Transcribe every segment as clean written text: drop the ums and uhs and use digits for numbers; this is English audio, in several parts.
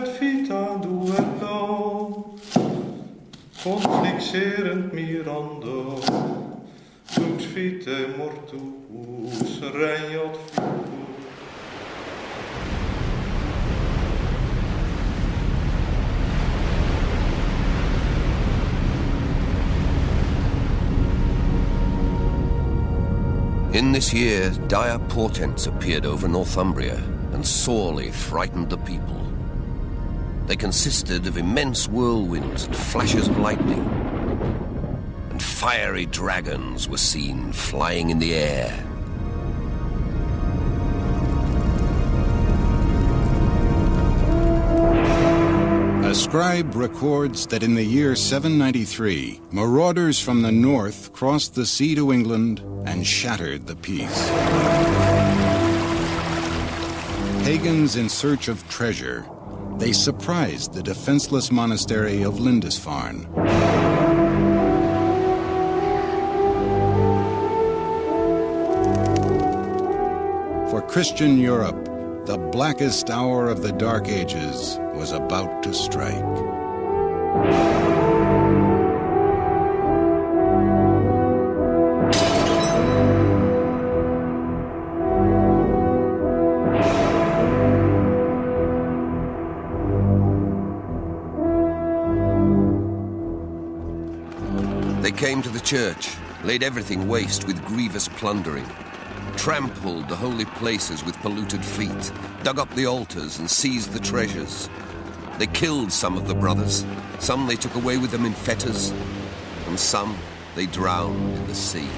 et vita duello, conflixerent mirando, lux vitae mortuus regnat futur. In this year, dire portents appeared over Northumbria and sorely frightened the people. They consisted of immense whirlwinds and flashes of lightning, and fiery dragons were seen flying in the air. A scribe records that in the year 793, marauders from the north crossed the sea to England and shattered the peace. Pagans in search of treasure, they surprised the defenseless monastery of Lindisfarne. For Christian Europe, the blackest hour of the Dark Ages was about to strike. They came to the church, laid everything waste with grievous plundering, trampled the holy places with polluted feet, dug up the altars and seized the treasures. They killed some of the brothers, some they took away with them in fetters, and some they drowned in the sea.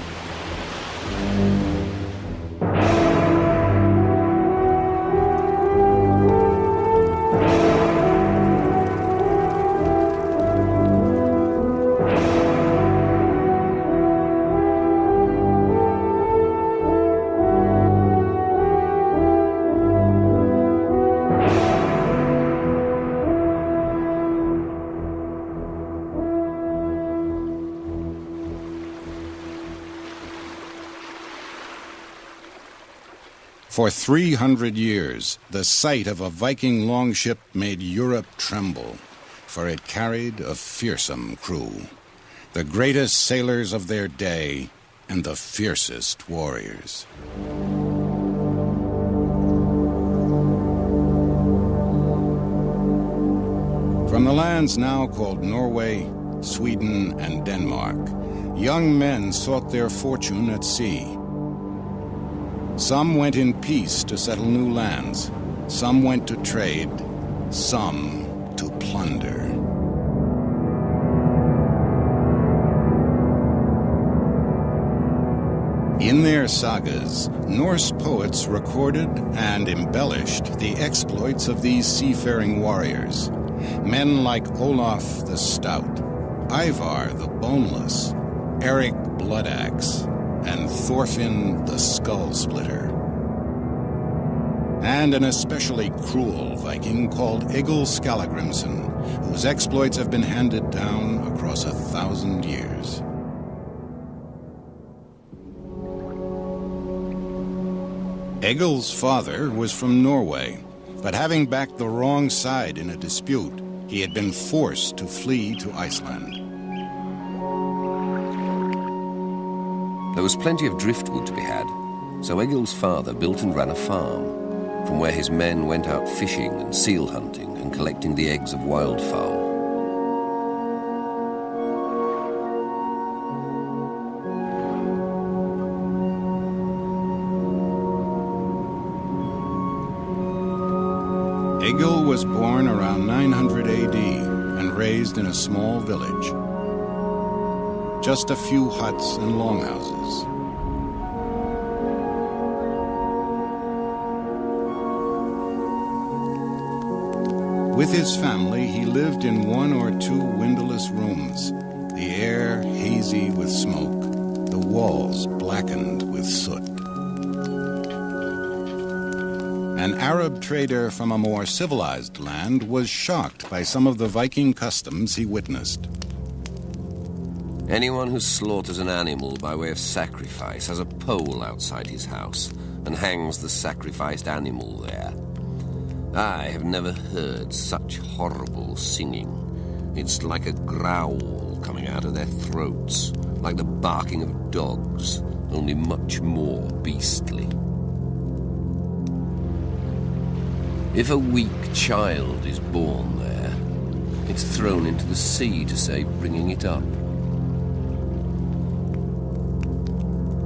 For 300 years, the sight of a Viking longship made Europe tremble, for it carried a fearsome crew, the greatest sailors of their day and the fiercest warriors. From the lands now called Norway, Sweden, and Denmark, young men sought their fortune at sea. Some went in peace to settle new lands. Some went to trade. Some to plunder. In their sagas, Norse poets recorded and embellished the exploits of these seafaring warriors. Men like Olaf the Stout, Ivar the Boneless, Eric Bloodaxe, and Thorfinn the Skull Splitter. And an especially cruel Viking called Egil Skallagrimsson, whose exploits have been handed down across 1,000 years. Egil's father was from Norway, but having backed the wrong side in a dispute, he had been forced to flee to Iceland. There was plenty of driftwood to be had, so Egil's father built and ran a farm, from where his men went out fishing and seal hunting and collecting the eggs of wildfowl. Egil was born around 900 AD and raised in a small village. Just a few huts and longhouses. With his family, he lived in one or two windowless rooms, the air hazy with smoke, the walls blackened with soot. An Arab trader from a more civilized land was shocked by some of the Viking customs he witnessed. Anyone who slaughters an animal by way of sacrifice has a pole outside his house and hangs the sacrificed animal there. I have never heard such horrible singing. It's like a growl coming out of their throats, like the barking of dogs, only much more beastly. If a weak child is born there, it's thrown into the sea to save bringing it up.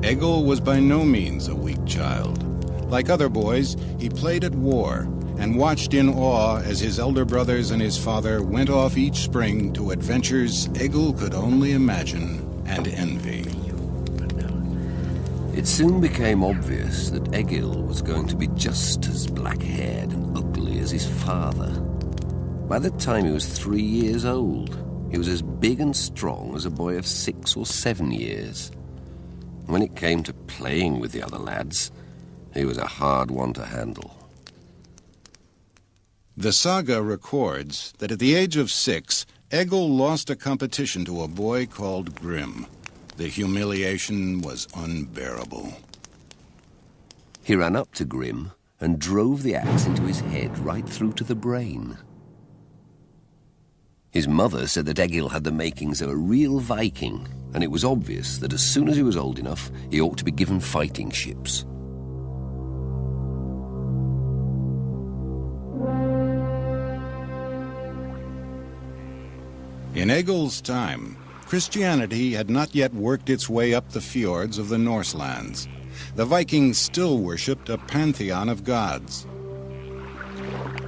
Egil was by no means a weak child. Like other boys, he played at war and watched in awe as his elder brothers and his father went off each spring to adventures Egil could only imagine and envy. It soon became obvious that Egil was going to be just as black-haired and ugly as his father. By the time he was 3 years old, he was as big and strong as a boy of 6 or 7 years. When it came to playing with the other lads, he was a hard one to handle. The saga records that at the age of 6, Egil lost a competition to a boy called Grim. The humiliation was unbearable. He ran up to Grim and drove the axe into his head right through to the brain. His mother said that Egil had the makings of a real Viking, and it was obvious that as soon as he was old enough, he ought to be given fighting ships. In Egil's time, Christianity had not yet worked its way up the fjords of the Norse lands. The Vikings still worshipped a pantheon of gods.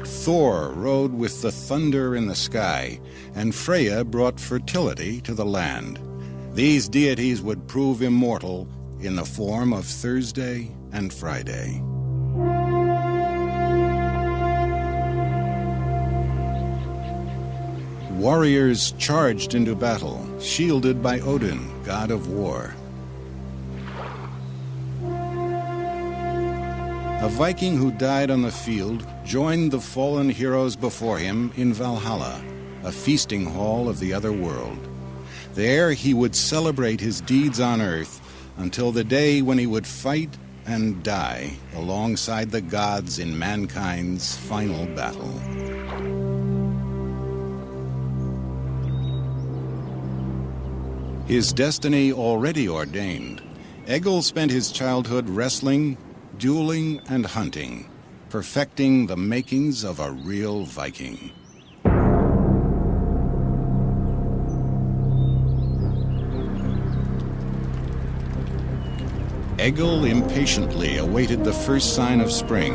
Thor rode with the thunder in the sky, and Freya brought fertility to the land. These deities would prove immortal in the form of Thursday and Friday. Warriors charged into battle, shielded by Odin, god of war. A Viking who died on the field joined the fallen heroes before him in Valhalla, a feasting hall of the other world. There he would celebrate his deeds on earth until the day when he would fight and die alongside the gods in mankind's final battle. His destiny already ordained, Egil spent his childhood wrestling, dueling, and hunting, perfecting the makings of a real Viking. Egil impatiently awaited the first sign of spring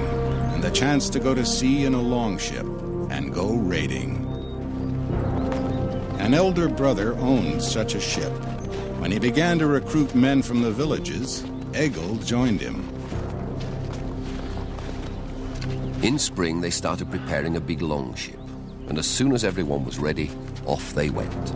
and the chance to go to sea in a longship and go raiding. An elder brother owned such a ship. When he began to recruit men from the villages, Egil joined him. In spring, they started preparing a big longship, and as soon as everyone was ready, off they went.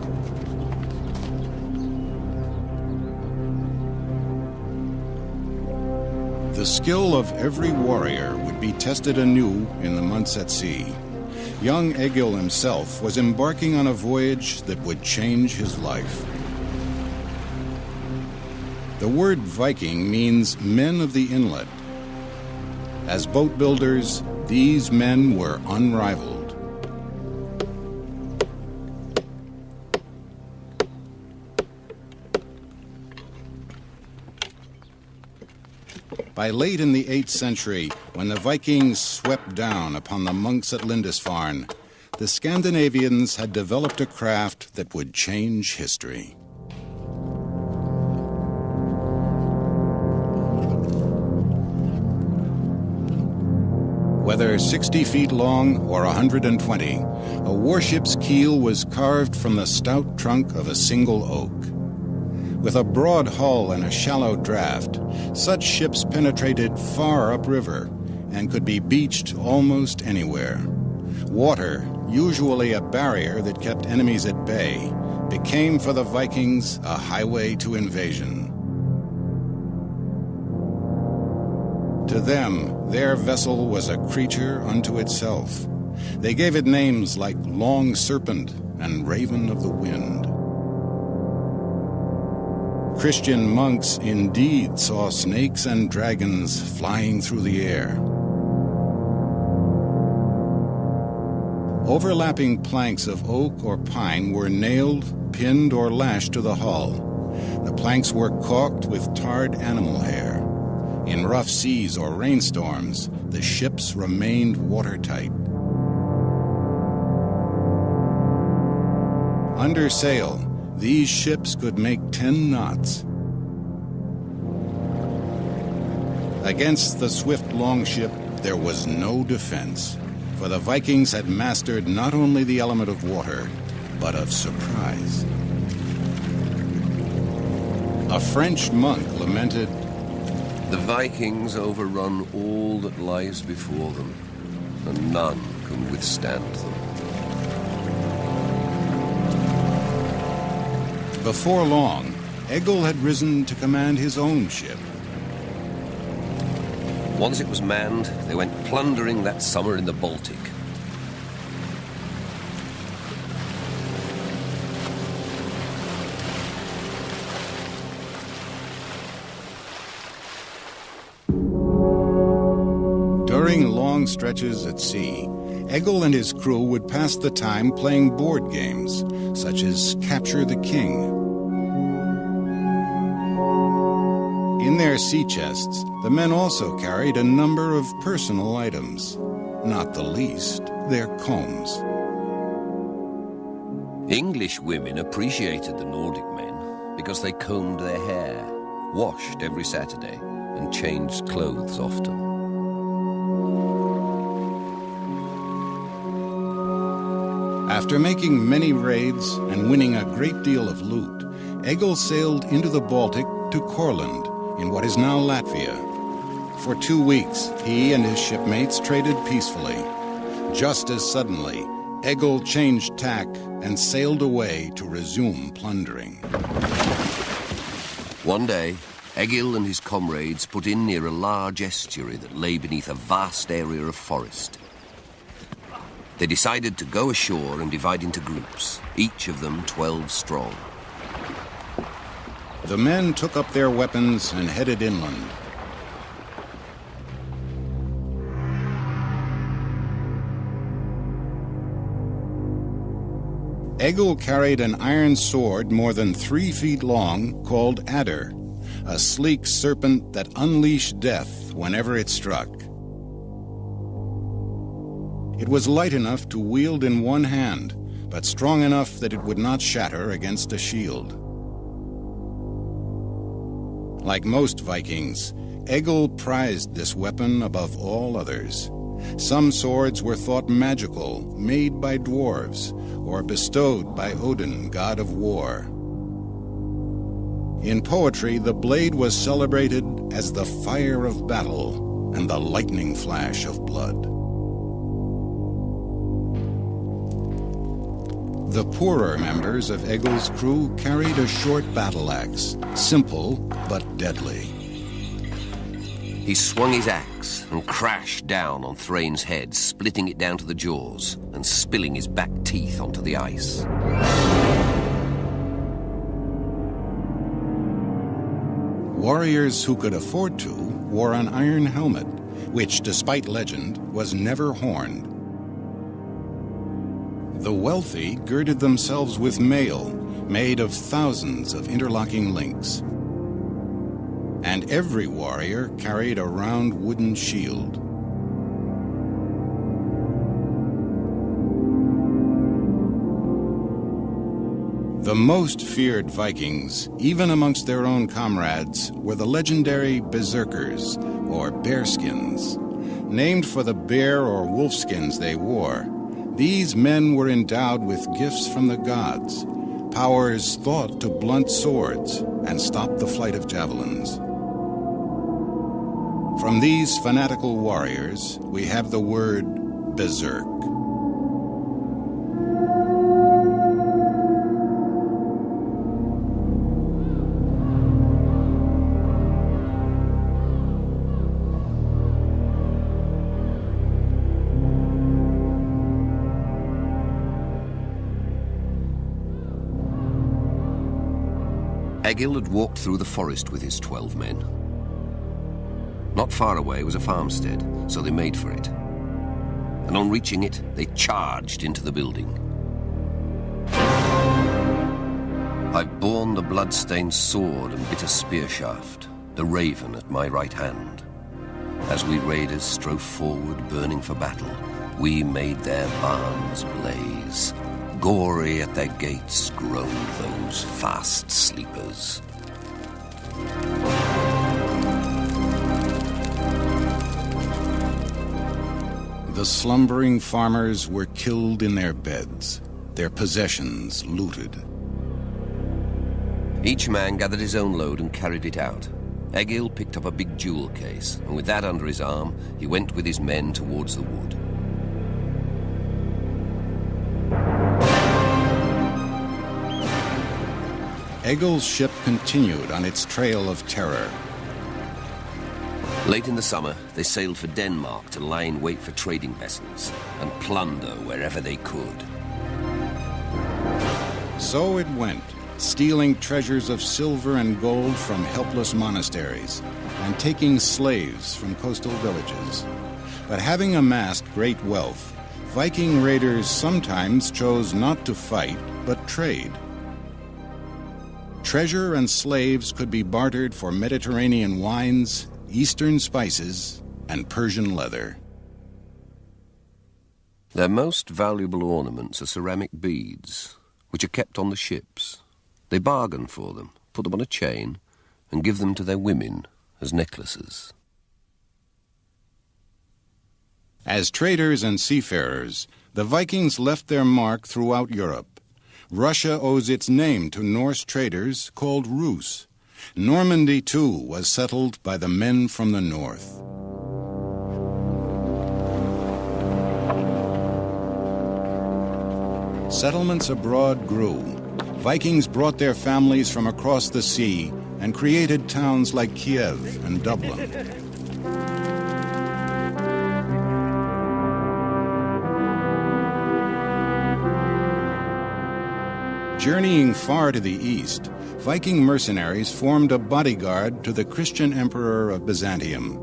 The skill of every warrior would be tested anew in the months at sea. Young Egil himself was embarking on a voyage that would change his life. The word Viking means men of the inlet. As boat builders, these men were unrivaled. By late in the 8th century, when the Vikings swept down upon the monks at Lindisfarne, the Scandinavians had developed a craft that would change history. Whether 60 feet long or 120, a warship's keel was carved from the stout trunk of a single oak. With a broad hull and a shallow draft, such ships penetrated far upriver and could be beached almost anywhere. Water, usually a barrier that kept enemies at bay, became for the Vikings a highway to invasion. To them, their vessel was a creature unto itself. They gave it names like Long Serpent and Raven of the Wind. Christian monks indeed saw snakes and dragons flying through the air. Overlapping planks of oak or pine were nailed, pinned, or lashed to the hull. The planks were caulked with tarred animal hair. In rough seas or rainstorms, the ships remained watertight. Under sail, these ships could make 10 knots. Against the swift longship, there was no defense, for the Vikings had mastered not only the element of water, but of surprise. A French monk lamented, "The Vikings overrun all that lies before them, and none can withstand them." Before long, Egil had risen to command his own ship. Once it was manned, they went plundering that summer in the Baltic. During long stretches at sea, Egil and his crew would pass the time playing board games, such as Capture the King. In their sea chests, the men also carried a number of personal items, not the least their combs. English women appreciated the Nordic men because they combed their hair, washed every Saturday, and changed clothes often. After making many raids and winning a great deal of loot, Egil sailed into the Baltic to Courland, in what is now Latvia. For 2 weeks, he and his shipmates traded peacefully. Just as suddenly, Egil changed tack and sailed away to resume plundering. One day, Egil and his comrades put in near a large estuary that lay beneath a vast area of forest. They decided to go ashore and divide into groups, each of them 12 strong. The men took up their weapons and headed inland. Egil carried an iron sword more than 3 feet long called Adder, a sleek serpent that unleashed death whenever it struck. It was light enough to wield in one hand, but strong enough that it would not shatter against a shield. Like most Vikings, Egil prized this weapon above all others. Some swords were thought magical, made by dwarves, or bestowed by Odin, god of war. In poetry, the blade was celebrated as the fire of battle and the lightning flash of blood. The poorer members of Egil's crew carried a short battle axe, simple but deadly. He swung his axe and crashed down on Thrain's head, splitting it down to the jaws and spilling his back teeth onto the ice. Warriors who could afford to wore an iron helmet, which, despite legend, was never horned. The wealthy girded themselves with mail, made of thousands of interlocking links. And every warrior carried a round wooden shield. The most feared Vikings, even amongst their own comrades, were the legendary berserkers, or bearskins. Named for the bear or wolf skins they wore, these men were endowed with gifts from the gods, powers thought to blunt swords and stop the flight of javelins. From these fanatical warriors, we have the word berserk. Egil had walked through the forest with his 12 men. Not far away was a farmstead, so they made for it. and on reaching it, they charged into the building. I've borne the blood-stained sword and bitter spear shaft, the raven at my right hand. As we raiders strove forward, burning for battle, we made their barns blaze. Gory at their gates groaned those fast sleepers. The slumbering farmers were killed in their beds, their possessions looted. Each man gathered his own load and carried it out. Egil picked up a big jewel case, and with that under his arm, he went with his men towards the wood. Egil's ship continued on its trail of terror. Late in the summer, they sailed for Denmark to lie in wait for trading vessels and plunder wherever they could. So it went, stealing treasures of silver and gold from helpless monasteries and taking slaves from coastal villages. But having amassed great wealth, Viking raiders sometimes chose not to fight, but trade. Treasure and slaves could be bartered for Mediterranean wines, Eastern spices, and Persian leather. Their most valuable ornaments are ceramic beads, which are kept on the ships. They bargain for them, put them on a chain, and give them to their women as necklaces. As traders and seafarers, the Vikings left their mark throughout Europe. Russia owes its name to Norse traders called Rus. Normandy, too, was settled by the men from the north. Settlements abroad grew. Vikings brought their families from across the sea and created towns like Kiev and Dublin. Journeying far to the east, Viking mercenaries formed a bodyguard to the Christian emperor of Byzantium.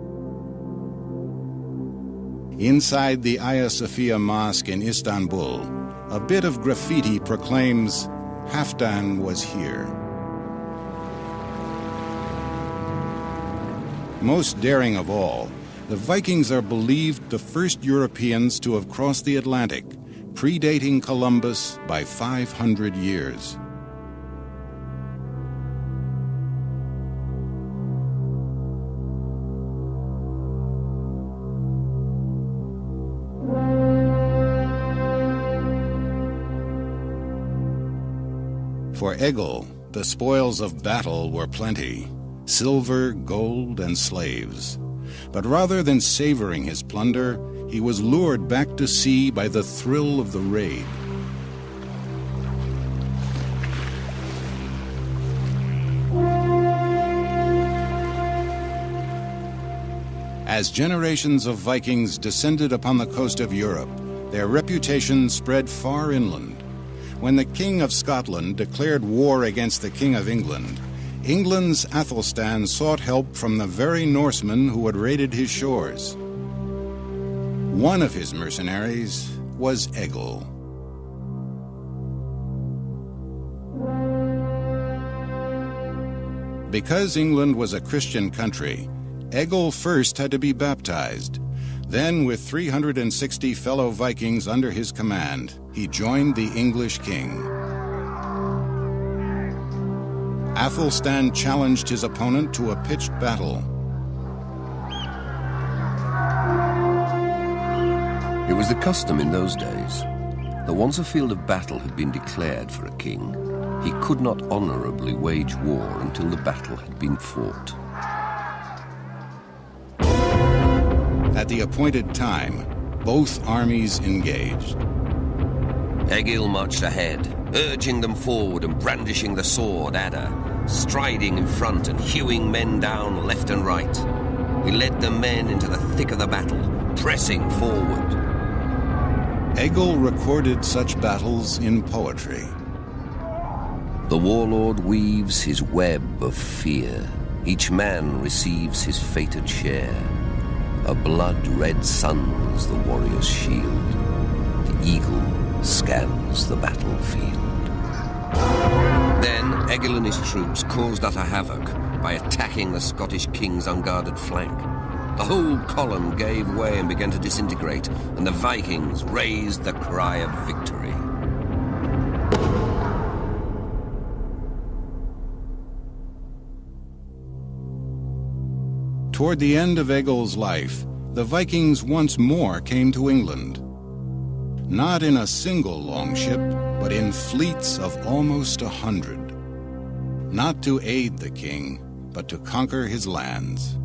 Inside the Hagia Sophia Mosque in Istanbul, a bit of graffiti proclaims, "Halfdan was here." Most daring of all, the Vikings are believed the first Europeans to have crossed the Atlantic, predating Columbus by 500 years. For Egil, the spoils of battle were plenty, silver, gold, and slaves. But rather than savoring his plunder, he was lured back to sea by the thrill of the raid. As generations of Vikings descended upon the coast of Europe, their reputation spread far inland. When the King of Scotland declared war against the King of England, England's Athelstan sought help from the very Norsemen who had raided his shores. One of his mercenaries was Egil. Because England was a Christian country, Egil first had to be baptized. Then, with 360 fellow Vikings under his command, he joined the English king. Athelstan challenged his opponent to a pitched battle. It was the custom in those days that once a field of battle had been declared for a king, he could not honorably wage war until the battle had been fought. At the appointed time, both armies engaged. Egil marched ahead, urging them forward and brandishing the sword adder, striding in front and hewing men down left and right. He led the men into the thick of the battle, pressing forward. Egil recorded such battles in poetry. The warlord weaves his web of fear. Each man receives his fated share. A blood-red sun's the warrior's shield. The eagle scans the battlefield. Then Egil and his troops caused utter havoc by attacking the Scottish king's unguarded flank. The whole column gave way and began to disintegrate, and the Vikings raised the cry of victory. Toward the end of Egil's life, the Vikings once more came to England. Not in a single longship, but in fleets of almost 100. Not to aid the king, but to conquer his lands.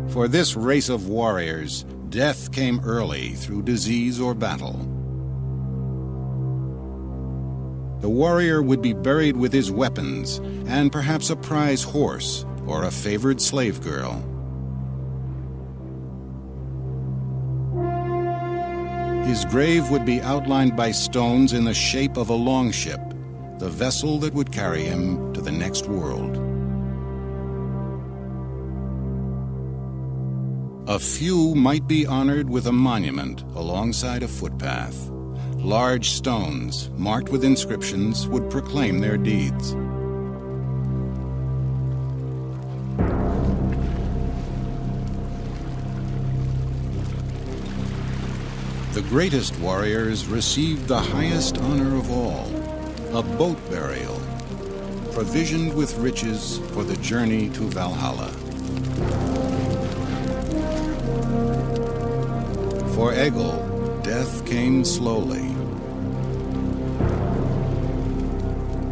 For this race of warriors, death came early through disease or battle. The warrior would be buried with his weapons and perhaps a prize horse or a favored slave girl. His grave would be outlined by stones in the shape of a longship, the vessel that would carry him to the next world. A few might be honored with a monument alongside a footpath. Large stones, marked with inscriptions, would proclaim their deeds. The greatest warriors received the highest honor of all, a boat burial, provisioned with riches for the journey to Valhalla. For Egil, death came slowly.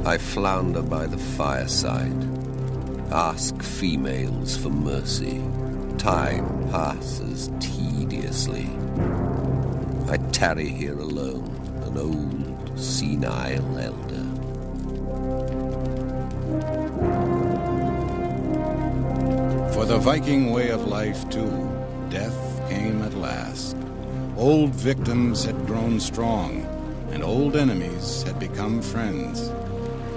I flounder by the fireside, ask females for mercy. Time passes tediously. I tarry here alone, an old, senile elder. For the Viking way of life, too, death came at last. Old victims had grown strong, and old enemies had become friends.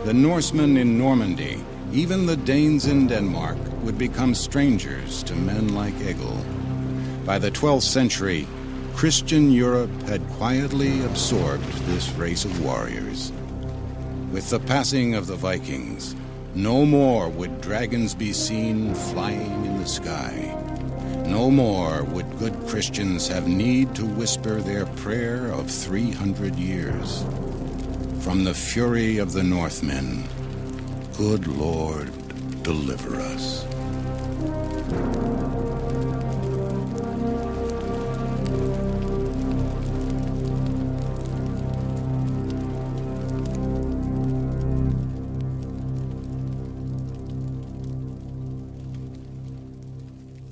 The Norsemen in Normandy, even the Danes in Denmark, would become strangers to men like Egil. By the 12th century, Christian Europe had quietly absorbed this race of warriors. With the passing of the Vikings, no more would dragons be seen flying in the sky. No more would good Christians have need to whisper their prayer of 300 years. From the fury of the Northmen, good Lord, deliver us.